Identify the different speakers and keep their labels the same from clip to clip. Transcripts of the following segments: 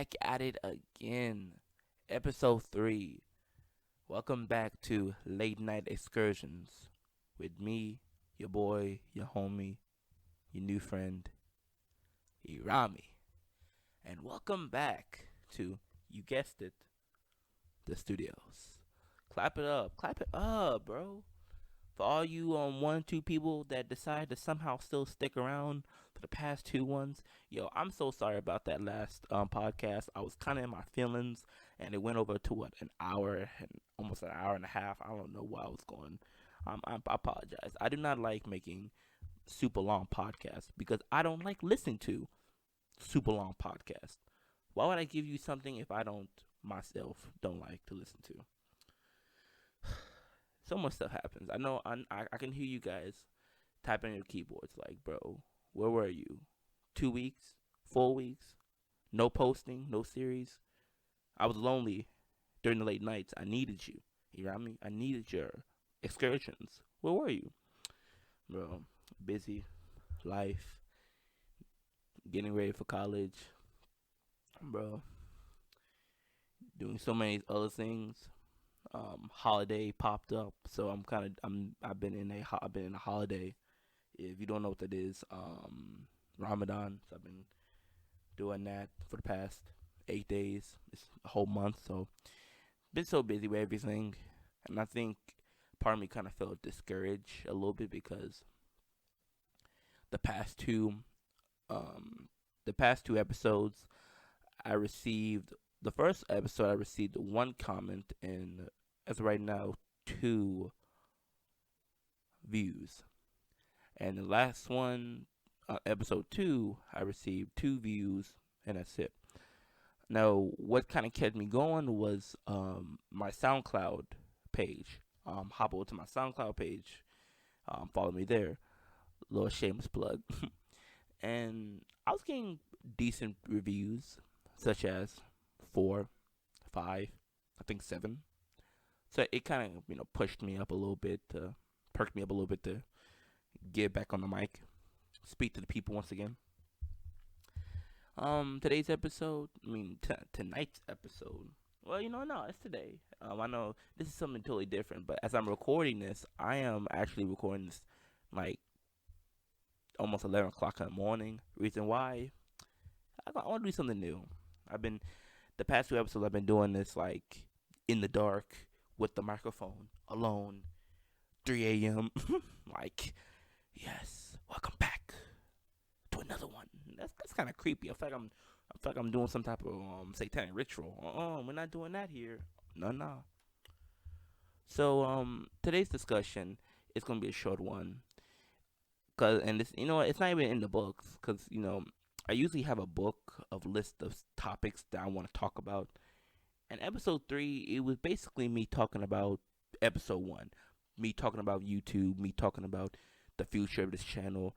Speaker 1: back at it again. Episode 3. Welcome back to Late Night Excursions with me, your boy, your homie, your new friend, Irami. And welcome back to, you guessed it, the studios. Clap it up, bro. For all you 1 2 people that decide to somehow still stick around for the past 2 ones, yo, I'm so sorry about that last podcast. I was kind of in my feelings, and it went over to what, an hour and almost an hour and a half. I don't know where I was going. I apologize. I do not like making super long podcasts because I don't like listening to super long podcasts. Why would I give you something if I don't myself don't like to listen to? So much stuff happens. I know I can hear you guys typing on your keyboards like, bro, where were you? 2 weeks? 4 weeks? No posting? No series? I was lonely during the late nights. I needed you. You know what I mean? I needed your excursions. Where were you? Bro, busy. Life. Getting ready for college. Bro, doing so many other things. Holiday popped up, so I've been in a holiday. If you don't know what that is, Ramadan. So I've been doing that for the past 8 days. It's a whole month, so been so busy with everything, and I think part of me kind of felt discouraged a little bit because the past two, um, the past 2 episodes, I received the first episode. I received one comment, and as of right now, 2 views. And the last one, episode 2, I received 2 views, and that's it. Now, what kind of kept me going was my SoundCloud page. Hop over to my SoundCloud page, follow me there. Little shameless plug. And I was getting decent reviews, such as 4, 5, I think 7. So it kind of pushed me up a little bit, perked me up a little bit to get back on the mic, speak to the people once again. Today's episode, tonight's episode. Well, no, it's today. I know this is something totally different, but as I'm recording this, I am actually recording this like almost 11 o'clock in the morning. Reason why? I want to do something new. I've been the past 2 episodes. I've been doing this like in the dark with the microphone, alone, 3 a.m. Like, yes, welcome back to another one. That's kind of creepy. I feel like I'm doing some type of satanic ritual. We're not doing that here. No, no. So today's discussion is gonna be a short one, cause and this it's not even in the books, cause I usually have a book of list of topics that I want to talk about. And episode 3, it was basically me talking about episode 1, me talking about YouTube, me talking about the future of this channel,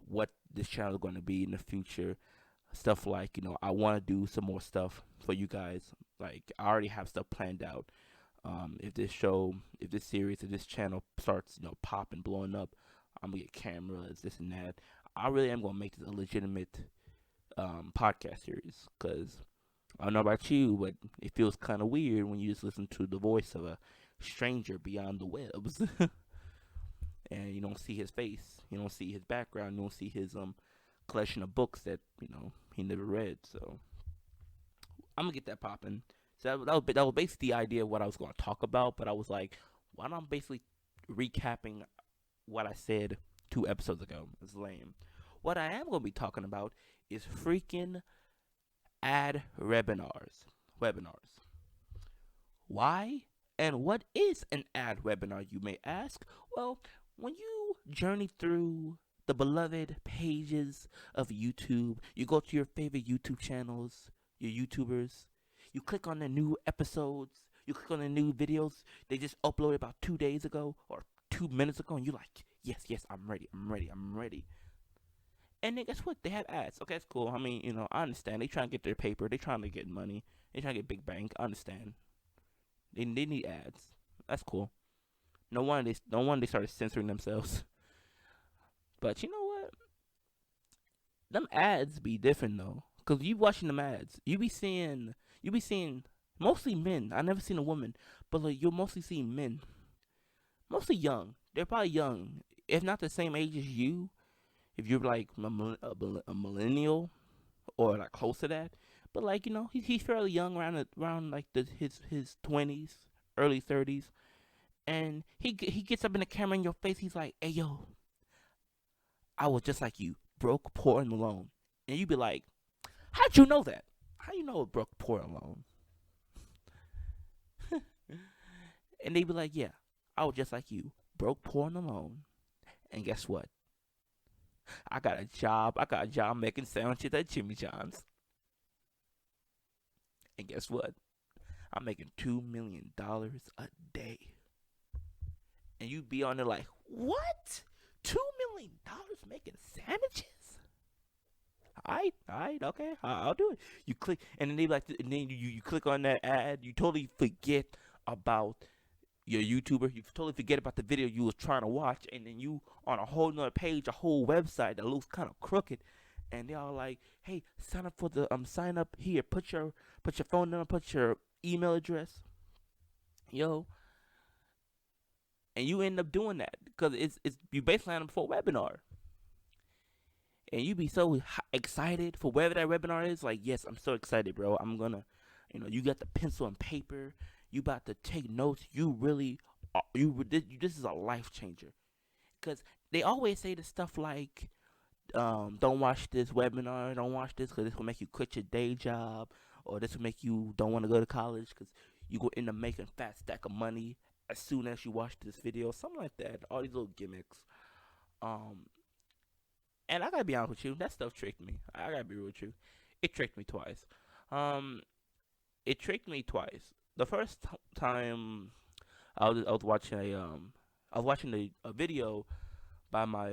Speaker 1: what this channel is going to be in the future, stuff like I want to do some more stuff for you guys. Like I already have stuff planned out. If this show, if this series, if this channel starts popping, blowing up, I'm gonna get cameras, this and that. I really am gonna make this a legitimate podcast series, because I don't know about you, but it feels kind of weird when you just listen to the voice of a stranger beyond the webs, and you don't see his face, you don't see his background, you don't see his collection of books that he never read. So I'm gonna get that popping. So that was basically the idea of what I was gonna talk about. But I was like, why not? I'm basically recapping what I said 2 episodes ago. It's lame. What I am gonna be talking about is freaking ad webinars. Webinars. Why and what is an ad webinar, you may ask? Well, when you journey through the beloved pages of YouTube, you go to your favorite YouTube channels, your YouTubers, you click on the new episodes, you click on the new videos they just uploaded about 2 days ago or 2 minutes ago, and you're like, yes, yes, I'm ready, I'm ready, I'm ready. And then guess what? They have ads. Okay, that's cool. I mean, I understand. They trying to get their paper. They trying to get money. They trying to get big bank. I understand. They need ads. That's cool. No one they started censoring themselves. But you know what? Them ads be different though, Cause you watching them ads, you be seeing mostly men. I never seen a woman, but like you're mostly seeing men, mostly young. They're probably young, if not the same age as you. If you're like a millennial or like close to that, but like he's fairly young, around like his 20s, early 30s, and he gets up in the camera in your face. He's like, "Hey yo, I was just like you, broke, poor, and alone," and you be like, "How'd you know that? How you know it broke, poor, and alone?" And they be like, "Yeah, I was just like you, broke, poor, and alone. And guess what? I got a job. I got a job making sandwiches at Jimmy John's. And guess what? I'm making $2 million a day." And you be on there like, "What? $2 million making sandwiches? Alright, okay, I'll do it." You click, and then they like, and then you click on that ad. You totally forget about your YouTuber. You totally forget about the video you was trying to watch, and then you on a whole nother page, a whole website that looks kind of crooked, and they all like, "Hey, sign up for the sign up here. Put your phone number, put your email address, yo." And you end up doing that because it's you basically sign up for a webinar, and you be so excited for whatever that webinar is. Like, yes, I'm so excited, bro. I'm gonna, you got the pencil and paper. You about to take notes. You really, this is a life changer. Cause they always say the stuff like, don't watch this webinar, don't watch this, cause this will make you quit your day job, or this will make you don't want to go to college, cause you go end up making a fat stack of money as soon as you watch this video, something like that. All these little gimmicks. Um, and I gotta be honest with you, that stuff tricked me. I gotta be real with you. It tricked me twice. Um, it tricked me twice. The first time I was watching a video by my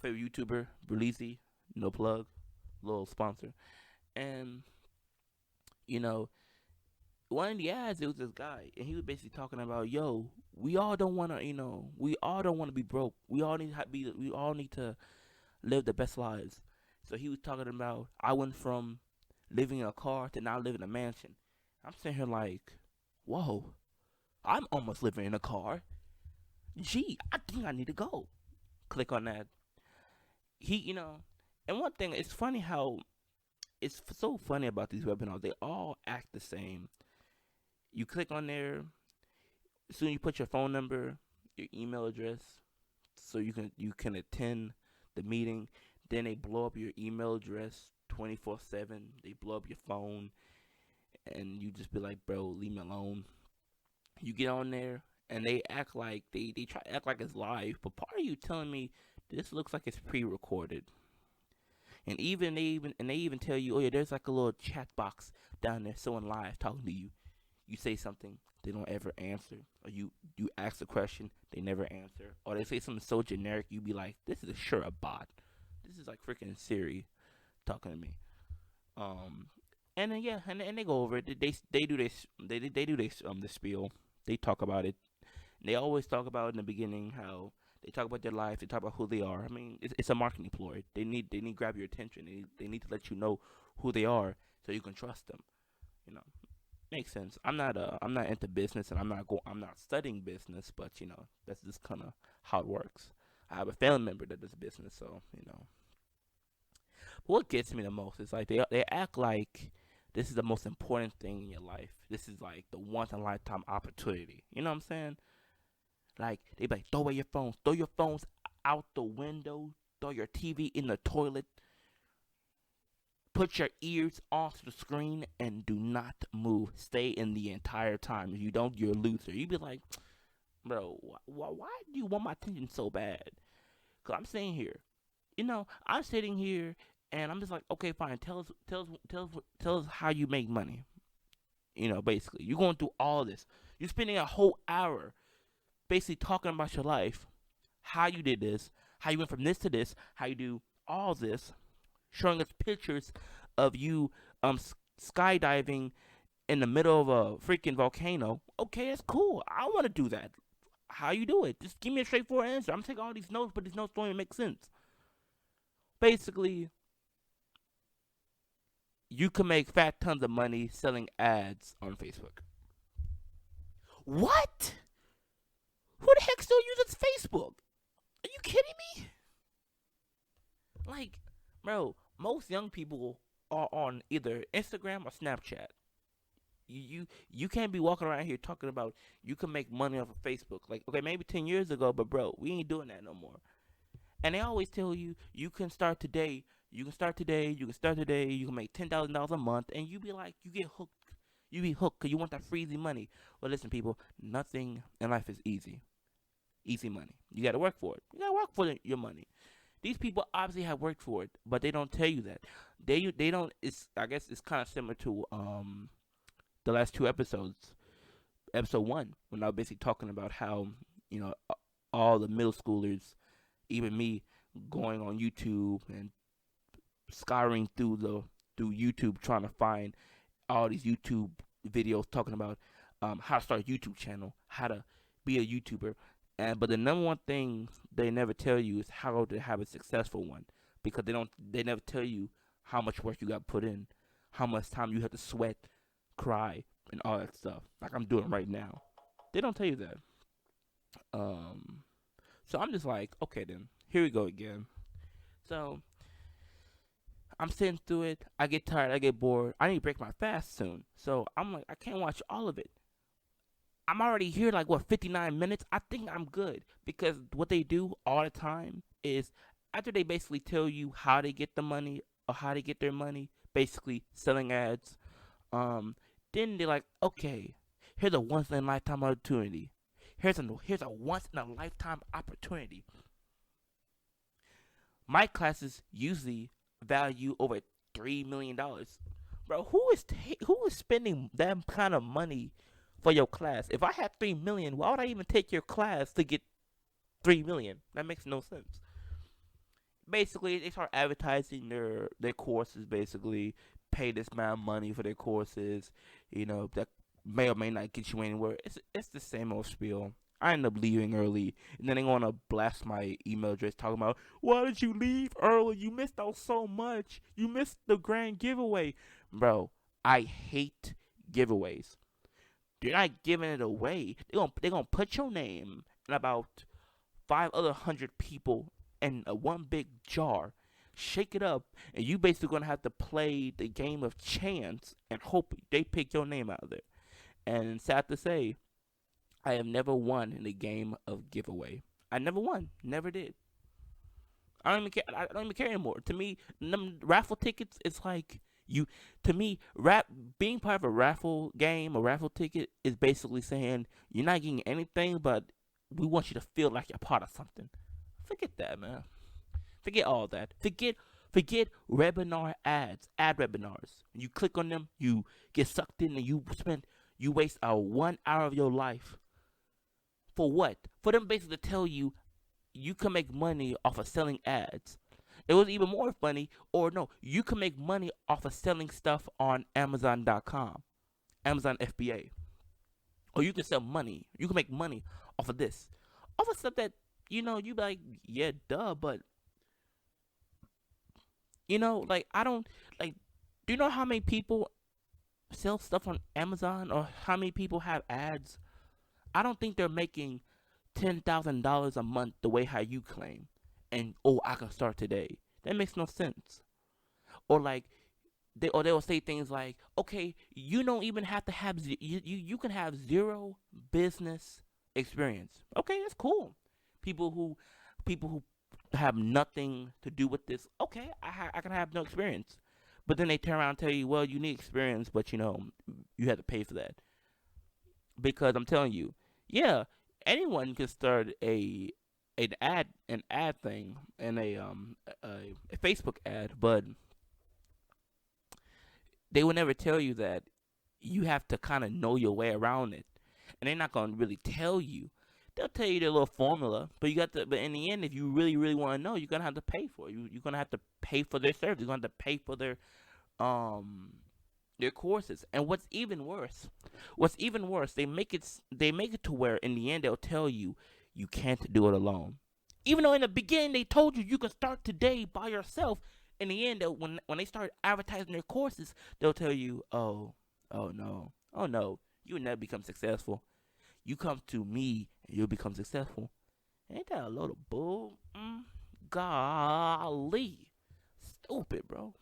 Speaker 1: favorite YouTuber, Berlizzi, no plug, little sponsor, and you know one of the ads, it was this guy, and he was basically talking about, "Yo, we all don't want to, we all don't want to be broke. We all need to live the best lives." So he was talking about, I went from living in a car to now living in a mansion. I'm sitting here like, whoa, I'm almost living in a car. Gee, I think I need to go. Click on that. And one thing, it's funny how it's so funny about these webinars. They all act the same. You click on there, soon you put your phone number, your email address, so you can attend the meeting. Then they blow up your email address 24/7. They blow up your phone, and you just be like, "Bro, leave me alone." You get on there, and they act like they try to act like it's live, but part of you telling me this looks like it's pre-recorded. And they even tell you, "Oh yeah, there's like a little chat box down there, someone live talking to you." You say something, they don't ever answer, or you ask a question, they never answer, or they say something so generic, you be like, "This is sure a bot. This is like freaking Siri talking to me." Um, and then yeah, and they go over it. They do this. They do this the spiel. They talk about it. They always talk about in the beginning how they talk about their life. They talk about who they are. I mean, it's a marketing ploy. They need to grab your attention. They need to let you know who they are so you can trust them. You know, makes sense. I'm not into business, and I'm not studying business, but that's just kind of how it works. I have a family member that does business, so. What gets me the most is like they act like this is the most important thing in your life. This is like the once in a lifetime opportunity. You know what I'm saying? Like they be like, throw your phones out the window, throw your TV in the toilet, put your ears off the screen, and do not move. Stay in the entire time. If you don't, you're a loser. You be like, "Bro, why do you want my attention so bad?" Cause I'm sitting here, and I'm just like, "Okay, fine. Tell us how you make money." Basically, you're going through all this. You're spending a whole hour basically talking about your life, how you did this, how you went from this to this, how you do all this, showing us pictures of you skydiving in the middle of a freaking volcano. Okay, that's cool. I want to do that. How you do it? Just give me a straightforward answer. I'm taking all these notes, but these notes don't even make sense. Basically, you can make fat tons of money selling ads on Facebook. What? Who the heck still uses Facebook? Are you kidding me? Like, bro, most young people are on either Instagram or Snapchat. You can't be walking around here talking about you can make money off of Facebook. Like, okay, maybe 10 years ago, but bro, we ain't doing that no more. And they always tell you you can start today. You can start today. You can start today. You can make $10,000 a month, and you be like, you get hooked. You be hooked because you want that free easy money. Well, listen, people, nothing in life is easy. Easy money. You got to work for it. You got to work for your money. These people obviously have worked for it, but they don't tell you that. They don't. I guess it's kind of similar to the last two episodes. Episode 1, when I was basically talking about how all the middle schoolers, even me, going on YouTube and scouring through YouTube trying to find all these YouTube videos talking about how to start a YouTube channel, how to be a YouTuber. But the number one thing they never tell you is how to have a successful one, because they never tell you how much work you got put in, how much time you have to sweat, cry, and all that stuff. Like I'm doing right now. They don't tell you that. So I'm just like, okay then, here we go again. So I'm sitting through it. I get tired. I get bored. I need to break my fast soon. So I'm like, I can't watch all of it. I'm already here like 59 minutes. I think I'm good, because what they do all the time is after they basically tell you how they get the money or how they get their money, basically selling ads. Then they're like, okay, here's a once in a lifetime opportunity. Here's a once in a lifetime opportunity. My classes usually value over $3 million. Bro, who is spending that kind of money for your class? If I had $3 million, why would I even take your class to get $3 million? That makes no sense. Basically, they start advertising their courses. Basically, pay this amount of money for their courses. That may or may not get you anywhere. It's the same old spiel. I end up leaving early, and then they want to blast my email address talking about, why did you leave early? You missed out so much. You missed the grand giveaway. Bro, I hate giveaways. They're not giving it away. They're gonna put your name and about 500 people in one big jar, shake it up, and you basically gonna have to play the game of chance and hope they pick your name out of there. And sad to say, I have never won in the game of giveaway. I never won. Never did. I don't even care. I don't even care anymore. To me, raffle tickets, it's like being part of a raffle game, a raffle ticket, is basically saying you're not getting anything, but we want you to feel like you're part of something. Forget that, man. Forget all that. Forget webinar ads, ad webinars. You click on them, you get sucked in, and you waste 1 hour of your life. For what? For them basically to tell you you can make money off of selling ads. It was even more funny, or no, you can make money off of selling stuff on Amazon.com, Amazon FBA. Or you can sell money. You can make money off of this. Off of stuff that, you be like, yeah, duh, but, I don't, like, do you know how many people sell stuff on Amazon, or how many people have ads? I don't think they're making $10,000 a month the way how you claim. And I can start today. That makes no sense. Or like they will say things like, okay, you don't even have to have you can have zero business experience. Okay, that's cool. People who have nothing to do with this. Okay, I can have no experience. But then they turn around and tell you, well, you need experience, but you have to pay for that. Because I'm telling you, yeah, anyone can start an ad thing and a Facebook ad, but they will never tell you that you have to kind of know your way around it, and they're not gonna really tell you. They'll tell you their little formula, but you got to. But in the end, if you really, really want to know, you're gonna have to pay for it. You're gonna have to pay for their service. You're gonna have to pay for their courses. And what's even worse, they make it to where in the end they'll tell you can't do it alone. Even though in the beginning they told you can start today by yourself, in the end, when they start advertising their courses, they'll tell you, oh no, you will never become successful. You come to me and you'll become successful. Ain't that a load of bull? Golly, stupid, bro.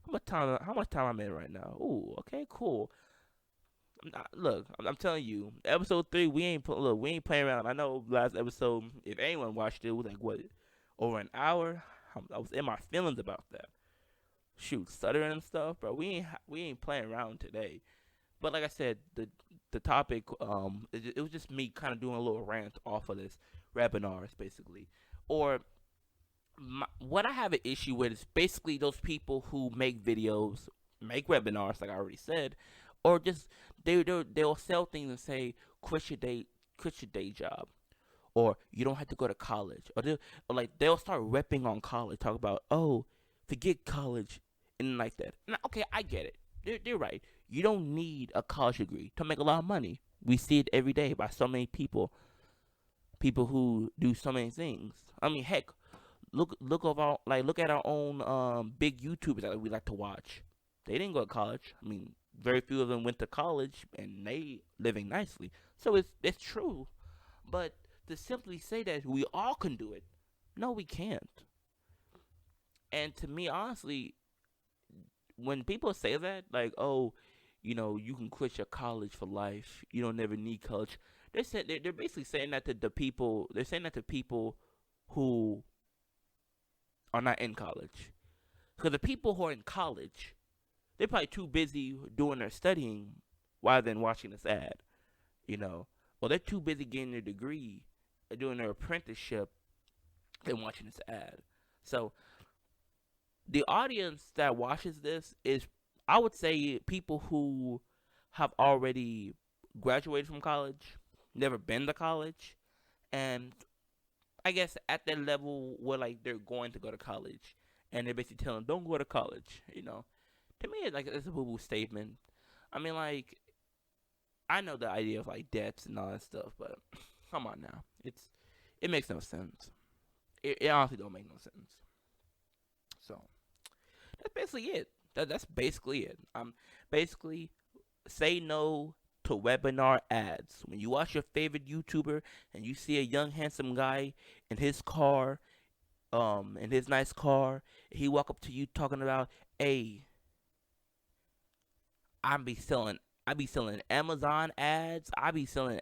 Speaker 1: How much time I'm in right now? Ooh, okay, cool. Look, I'm telling you, episode 3, we ain't playing around. I know last episode, if anyone watched it, was like what, over an hour. I was in my feelings about that. Shoot, stuttering and stuff, bro. We ain't playing around today. But like I said, the topic, it was just me kind of doing a little rant off of this webinars, basically, or what I have an issue with is basically those people who make videos, make webinars, like I already said, or just they'll sell things and say quit your day job, or you don't have to go to college, or like they'll start repping on college, talk about, oh, forget college and like that. And okay, I get it. They're right. You don't need a college degree to make a lot of money. We see it every day by so many people who do so many things. I mean, heck, look at our own big YouTubers that we like to watch. They didn't go to college. I mean, very few of them went to college, and they living nicely. So it's true, but to simply say that we all can do it, no, we can't. And to me, honestly, when people say that, like, oh, you can quit your college for life. You don't never need college. They're basically saying that to the people. They're saying that to people who are not in college. Because the people who are in college, they're probably too busy doing their studying rather than watching this ad, or they're too busy getting their degree, doing their apprenticeship, than watching this ad. So the audience that watches this is, I would say, people who have already graduated from college, never been to college, and I guess at that level where like they're going to go to college, and they're basically telling them, don't go to college. To me, it's a boo-boo statement. I mean, like, I know the idea of like debts and all that stuff, but come on now, it makes no sense. It honestly don't make no sense. So that's basically it. That's basically it. Basically, say no to webinar ads. When you watch your favorite YouTuber and you see a young handsome guy in his car, in his nice car, he walk up to you talking about, hey, I be selling Amazon ads. I be selling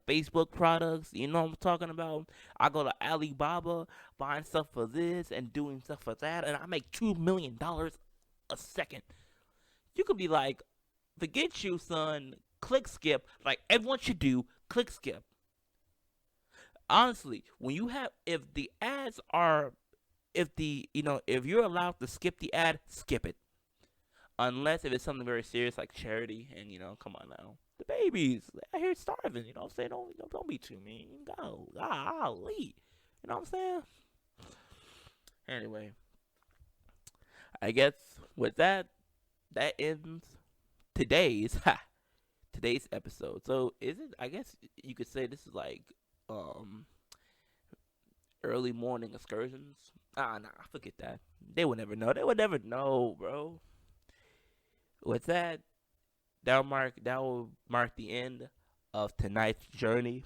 Speaker 1: Facebook products. You know what I'm talking about? I go to Alibaba buying stuff for this and doing stuff for that, and I make $2 million a second. You could be like, forget you, son. Click skip, like everyone should do. Click skip. Honestly, if the ads are, if you're allowed to skip the ad, skip it. Unless if it's something very serious like charity, and come on now, the babies out here starving. You know what I'm saying? Don't be too mean. Golly, you know what I'm saying? Anyway, I guess with that ends today's episode. So is it? I guess you could say this is like early morning excursions. Nah, forget that. They would never know. They would never know, bro. With that, that will mark the end of tonight's journey.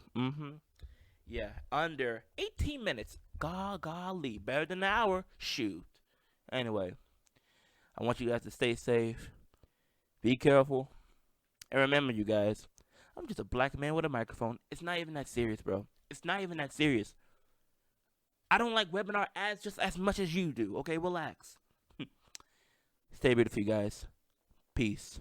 Speaker 1: Yeah, under 18 minutes. Golly, better than an hour. Shoot. Anyway, I want you guys to stay safe. Be careful. And remember, you guys, I'm just a black man with a microphone. It's not even that serious, bro. It's not even that serious. I don't like webinar ads just as much as you do. Okay, relax. Stay beautiful, you guys. Peace.